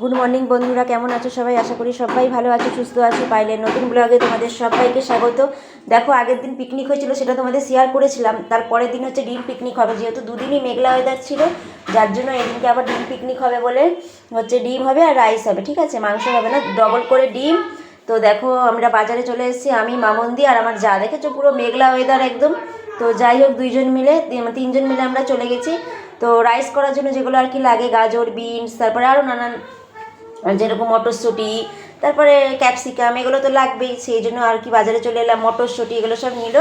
Good morning বন্ধুরা, কেমন আছো সবাই? আশা করি সবাই ভালো আছো, সুস্থ আছো। পাইলের নতুন ব্লগে তোমাদের সবাইকে স্বাগত। দেখো, আগের দিন পিকনিক হয়েছিল, সেটা তোমাদের শেয়ার করেছিলাম। তারপরের দিন হচ্ছে ডিম পিকনিক হবে, যেহেতু দুদিনই মেঘলা ওয়েদার ছিল, যার জন্য এদিনকে আবার ডিম পিকনিক হবে বলে হচ্ছে ডিম হবে আর রাইস হবে, ঠিক আছে? মাংস হবে না, ডবল করে ডিম। তো দেখো, আমরা বাজারে চলে এসেছি, আমি, মামন্দি আর আমার যা। দেখেছো পুরো মেঘলা ওয়েদার একদম। তো যাই হোক, তিনজন মিলে আমরা চলে গেছি। তো রাইস করার জন্য যেগুলো আর কি লাগে, গাজর, বিনস, তারপরে আরও নানান যেরকম মটরশুঁটি, তারপরে ক্যাপসিকাম, এগুলো তো লাগবেই। সেই জন্য আর কি বাজারে চলে এলাম, মটরশুঁটি এগুলো সব নিল।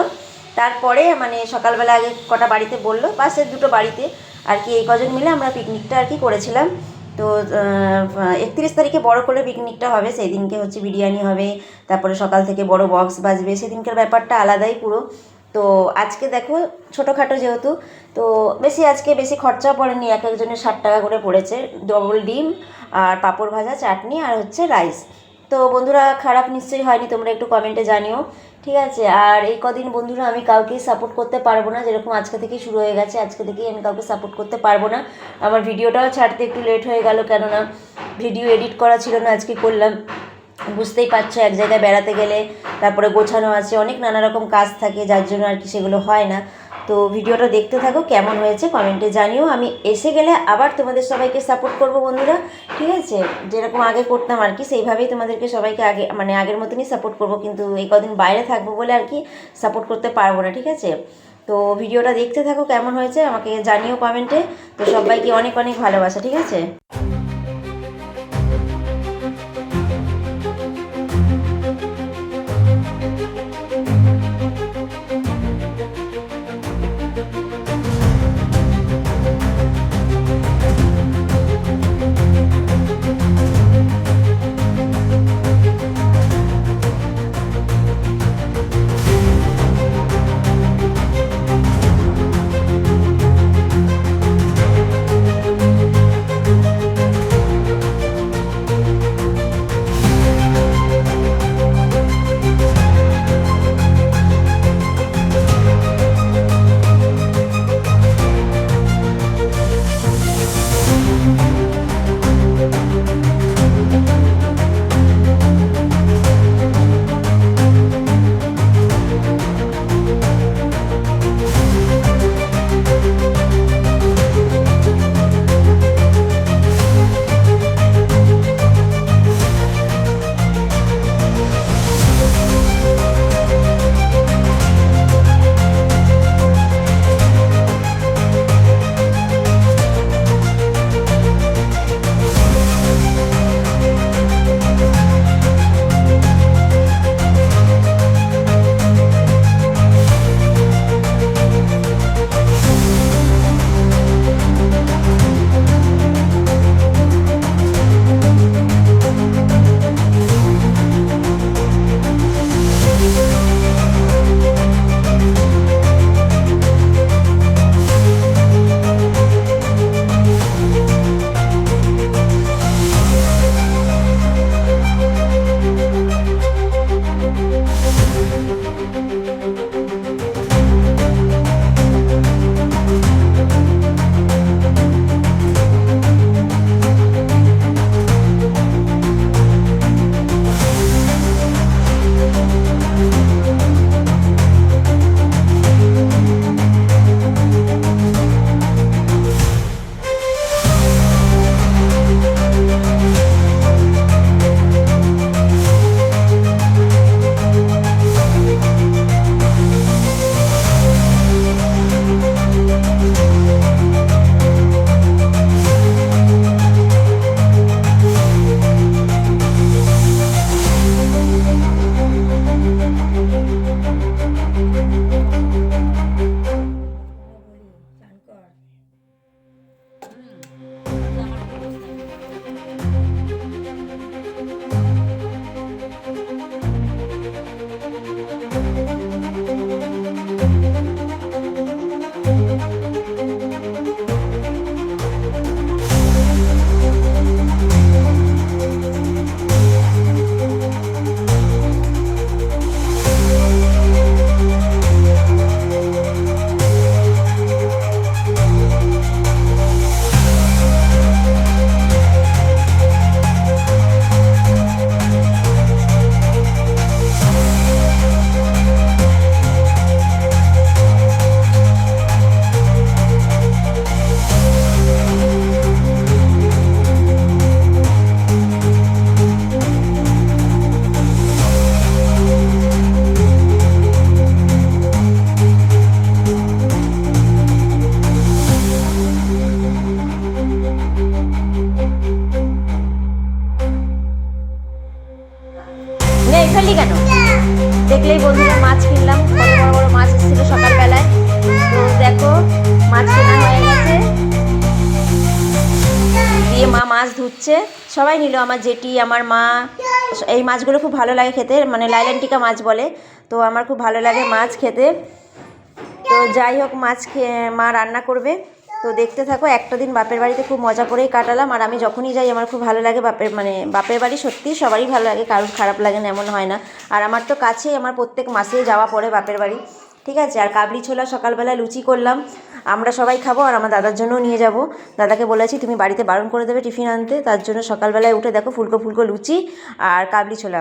তারপরে মানে সকালবেলা আগে কটা বাড়িতে বললো, পাশের দুটো বাড়িতে আর কি, এই কজন মিলে আমরা পিকনিকটা আর কি করেছিলাম। তো 31 তারিখে বড় করে পিকনিকটা হবে, সেই দিনকে হচ্ছে বিরিয়ানি হবে, তারপরে সকাল থেকে বড় বক্স বাজবে, সেদিনকার ব্যাপারটা আলাদাই পুরো। তো আজকে দেখো, ছোটোখাটো যেহেতু, তো আজকে বেশি খরচাও পড়েনি, এক একজনের 60 টাকা করে পড়েছে। ডবল ডিম আর পাঁপড় ভাজা, চাটনি আর হচ্ছে রাইস। তো বন্ধুরা, খারাপ নিশ্চয়ই হয়নি, তোমরা একটু কমেন্টে জানিও, ঠিক আছে? আর এই কদিন বন্ধুরা আমি কাউকেই সাপোর্ট করতে পারবো না, যেরকম আজকে থেকেই শুরু হয়ে গেছে, আজকে থেকেই আমি কাউকে সাপোর্ট করতে পারবো না। আমার ভিডিওটাও ছাড়তে একটু লেট হয়ে গেল, কেননা ভিডিও এডিট করা ছিল না, আজকে করলাম। বুঝতেই পারছো, এক জায়গায় বেড়াতে গেলে তারপরে গোছানো আছে, অনেক নানা রকম কাজ থাকে, যার জন্য আর কি সেগুলো হয় না। তো ভিডিওটা দেখতে থাকো, কেমন হয়েছে কমেন্টে জানিও। আমি এসে গেলে আবার তোমাদের সবাইকে সাপোর্ট করব বন্ধুরা, ঠিক আছে? যেরকম আগে করতাম আর কি, সেইভাবেই তোমাদেরকে সবাইকে আগে মানে আগের মতনই সাপোর্ট করব, কিন্তু এই কদিন বাইরে থাকবো বলে আর কি সাপোর্ট করতে পারবো না, ঠিক আছে? তো ভিডিওটা দেখতে থাকো, কেমন হয়েছে আমাকে জানিও কমেন্টে। তো সবাইকে অনেক অনেক ভালোবাসা, ঠিক আছে? ফেললি কেন? দেখলেই বন্ধুরা মাছ কিনলাম, বড় বড় মাছ এসেছিলো সকালবেলায়। তো দেখো মাছ কেনা হয়ে গেছে, দিয়ে মা মাছ ধুচ্ছে, সবাই নিল, আমার জেঠি, আমার মা। এই মাছগুলো খুব ভালো লাগে খেতে, মানে লাইলেন্টিকা মাছ বলে, তো আমার খুব ভালো লাগে মাছ খেতে। তো যাই হোক মাছ মা রান্না করবে, তো দেখতে থাকো। একটা দিন বাপের বাড়িতে খুব মজা করেই কাটালাম, আর আমি যখনই যাই আমার খুব ভালো লাগে। বাপের বাড়ি সত্যিই সবারই ভালো লাগে, কারোর খারাপ লাগে না এমন হয় না। আর আমার তো কাছেই, আমার প্রত্যেক মাসেই যাওয়া পড়ে বাপের বাড়ি, ঠিক আছে। আর কাবলি ছোলা সকালবেলা লুচি করলাম, আমরা সবাই খাবো, আর আমার দাদার জন্যও নিয়ে যাব। দাদাকে বলেছি তুমি বাড়িতে বারণ করে দেবে টিফিন আনতে, তার জন্য সকালবেলায় উঠে দেখো ফুলকো ফুলকো লুচি আর কাবলি ছোলা।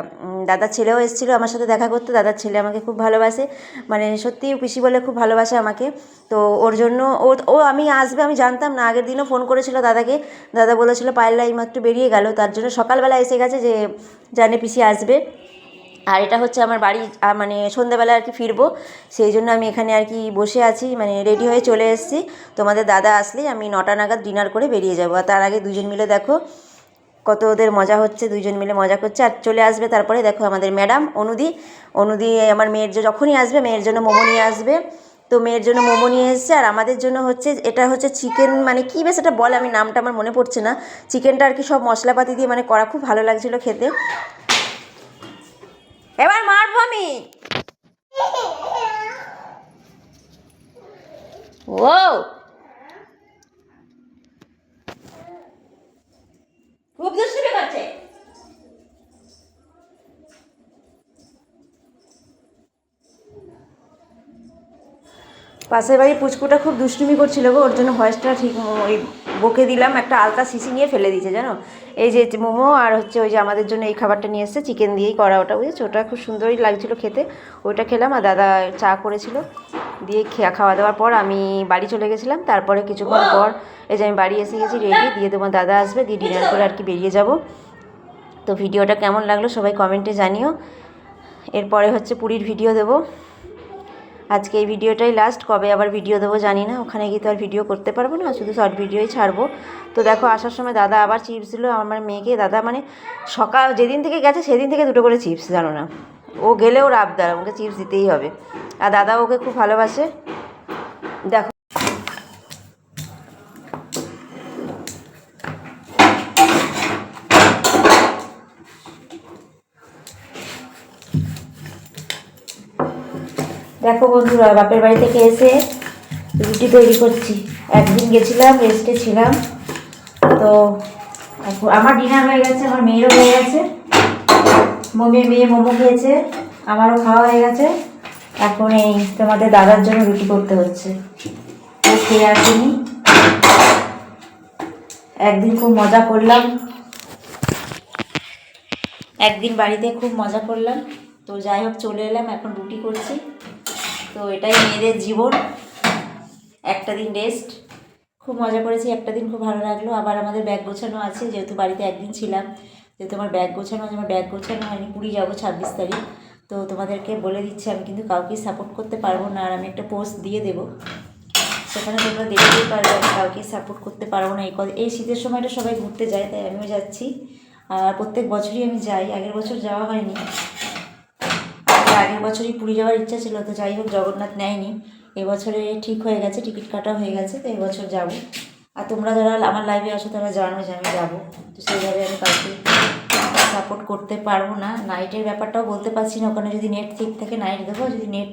দাদার ছেলেও এসেছিলো আমার সাথে দেখা করতে, দাদার ছেলে আমাকে খুব ভালোবাসে, মানে সত্যিই পিসি বলে খুব ভালোবাসে আমাকে। তো ওর জন্য ও আমি আসবে আমি জানতাম না, আগের দিনও ফোন করেছিল দাদাকে, দাদা বলেছিল পায়েলরা এইমাত্র বেরিয়ে গেল, তার জন্য সকালবেলা এসে গেছে যে জানে পিসি আসবে। আর এটা হচ্ছে আমার বাড়ি, মানে সন্ধ্যাবেলা আর কি ফিরবো, সেই জন্য আমি এখানে আর কি বসে আছি, মানে রেডি হয়ে চলে এসেছি। তোমাদের দাদা আসলেই আমি 9টা নাগাদ ডিনার করে বেরিয়ে যাবো, আর তার আগে দুজন মিলে দেখো কত ওদের মজা হচ্ছে, দুইজন মিলে মজা করছে। আর চলে আসবে তারপরে দেখো আমাদের ম্যাডাম অনুদি আমার মেয়ের যখনই আসবে মেয়ের জন্য মোমো নিয়ে আসবে, তো মেয়ের জন্য মোমো নিয়ে এসছে। আর আমাদের জন্য হচ্ছে এটা হচ্ছে চিকেন, মানে কী বেশ এটা বলে, আমি নামটা আমার মনে পড়ছে না। চিকেনটা আর কি সব মশলাপাতি দিয়ে মানে করা, খুব ভালো লাগছিলো খেতে। এবার মারবো আমি। ও খুব দুষ্টুমি করছে। পাশের বাড়ি পুচকুটা খুব দুষ্টুমি করছিল গো, ওর জন্য ভয়েসটা ঠিক ওই বকে দিলাম, একটা আলতা শিশি নিয়ে ফেলে দিয়েছে জানো। এই যে মোমো আর হচ্ছে ওই যে আমাদের জন্য এই খাবারটা নিয়ে এসেছে, চিকেন দিয়েই করা, ওটা বুঝেছো, ওটা খুব সুন্দরই লাগছিলো খেতে। ওইটা খেলাম, আর দাদা চা করেছিল, দিয়ে খাওয়া দাওয়ার পর আমি বাড়ি চলে গেছিলাম। তারপরে কিছুক্ষণ পর এই যে আমি বাড়ি এসে গেছি রেডি, দিয়ে তোমার দাদা আসবে, দিয়ে ডিনার করে আর কি বেরিয়ে যাব। তো ভিডিওটা কেমন লাগলো সবাই কমেন্টে জানিও। এরপরে হচ্ছে পুরীর ভিডিও দেবো, আজকে এই ভিডিওটাই লাস্ট, কবে আবার ভিডিও দেবো জানি না, ওখানে গিয়ে তো আর ভিডিও করতে পারবো না, শুধু শর্ট ভিডিওই ছাড়বো। তো দেখো আসার সময় দাদা আবার চিপস দিল আমার মেয়েকে। দাদা মানে সকাল যেদিন থেকে গেছে সেদিন থেকে 2টো করে চিপস, জানো না, ও গেলে ওর আবদার, ওকে চিপস দিতেই হবে। আর দাদা ওকে খুব ভালোবাসে। দেখো দেখো বন্ধুরা, বাপের বাড়ি থেকে এসে রুটি তৈরি করছি। একদিন গেছিলাম, রেস্টে ছিলাম, তো আমার ডিনার হয়ে গেছে, আমার মেয়েরও হয়ে গেছে, মেয়ে মোমো খেয়েছে, আমারও খাওয়া হয়ে গেছে। এখন এই তোমাদের দাদার জন্য রুটি করতে হচ্ছে, ও খেয়ে আসেনি। একদিন খুব মজা করলাম, একদিন বাড়িতে খুব মজা করলাম, তো যাই হোক চলে এলাম, এখন রুটি করছি। তো এটাই মেয়েদের জীবন, একটা দিন রেস্ট, খুব মজা করেছি, একটা দিন খুব ভালো লাগলো। আবার আমাদের ব্যাগ গোছানো আছে, যেহেতু বাড়িতে একদিন ছিলাম, যেহেতু আমার ব্যাগ গোছানো আছে, আমার ব্যাগ গোছানো হয়নি, পুরী যাবো 26 তারিখ। তো তোমাদেরকে বলে দিচ্ছি আমি কিন্তু কাউকেই সাপোর্ট করতে পারবো না, আর আমি একটা পোস্ট দিয়ে দেবো, সেখানে তোমরা দেখতেই পারবে আমি কাউকে সাপোর্ট করতে পারবো না। এই শীতের সময়টা সবাই ঘুরতে যায়, তাই আমিও যাচ্ছি, আর প্রত্যেক বছরই আমি যাই, আগের বছর যাওয়া হয়নি, আগের বছরই পুরী যাওয়ার ইচ্ছা ছিল, তো যাই হোক জগন্নাথ নেয়নি, এবছরে ঠিক হয়ে গেছে, টিকিট কাটা হয়ে গেছে, তো এবছর যাবো। আর তোমরা যারা আমার লাইভে আসো তারা জানো যে আমি যাবো, তো সেইভাবে আমি কাউকে সাপোর্ট করতে পারবো না। নাইটের ব্যাপারটাও বলতে পারছি না, ওখানে যদি নেট ঠিক থাকে নাইট দেবো, যদি নেট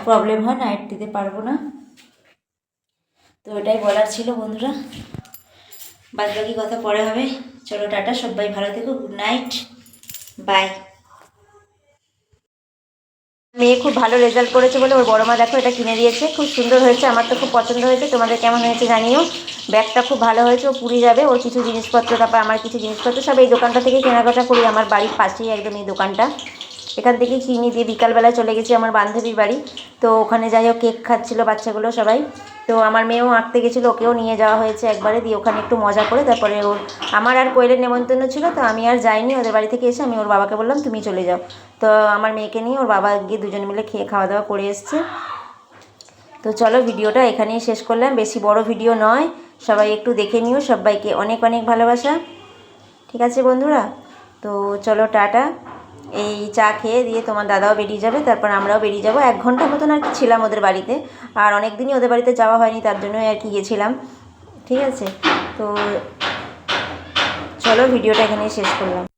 প্রবলেম হয় নাইট দিতে পারবো না। তো এটাই বলার ছিল বন্ধুরা, বাদ বাকি কথা পরে হবে। চলো টাটা, সবাই ভালো থেকো, গুড নাইট, বাই। মেয়ে খুব ভালো রেজাল্ট করেছে বলে ওর বড় মা দেখো এটা কিনে দিয়েছে, খুব সুন্দর হয়েছে, আমার তো খুব পছন্দ হয়েছে, তোমাদের কেমন হয়েছে জানিও। ব্যাগটা খুব ভালো হয়েছে, ও পুরী যাবে, ওর কিছু জিনিসপত্র, তারপর আমার কিছু জিনিসপত্র সব এই দোকানটা থেকে কেনাকাটা করি, আমার বাড়ির পাশেই একদম এই দোকানটা, এখান থেকেই কিনি, দিয়ে বিকালবেলায় চলে গেছি আমার বান্ধবীর বাড়ি। তো ওখানে যাই হোক কেক খাচ্ছিলো বাচ্চাগুলো সবাই, তো আমার মেয়েও আঁকতে গেছিলো, ওকেও নিয়ে যাওয়া হয়েছে একবারে, দিয়ে ওখানে একটু মজা করে তারপরে আমার আর কোয়েলের নেমন্তন্ন ছিল, তো আমি আর যাইনি, ওদের বাড়ি থেকে এসে আমি ওর বাবাকে বললাম তুমি চলে যাও। তো আমার মেয়েকে নিয়ে ওর বাবা গিয়ে দুজন মিলে খাওয়া দাওয়া করে এসছে। তো চলো ভিডিওটা এখানেই শেষ করলাম, বেশি বড় ভিডিও নয়, সবাই একটু দেখে নিও, সবাইকে অনেক অনেক ভালোবাসা, ঠিক আছে বন্ধুরা। তো চলো টাটা, এই চা খেয়ে দিয়ে তোমার দাদাও বেরিয়ে যাবে, তারপর আমরাও বেরিয়ে যাব। 1 ঘন্টা মতন আর কি ছিলাম ওদের বাড়িতে, আর অনেক দিনই ওদের বাড়িতে যাওয়া হয়নি, তার জন্যই আর কি গেছিলাম। ঠিক আছে, তো চলো ভিডিওটা এখানেই শেষ করলাম।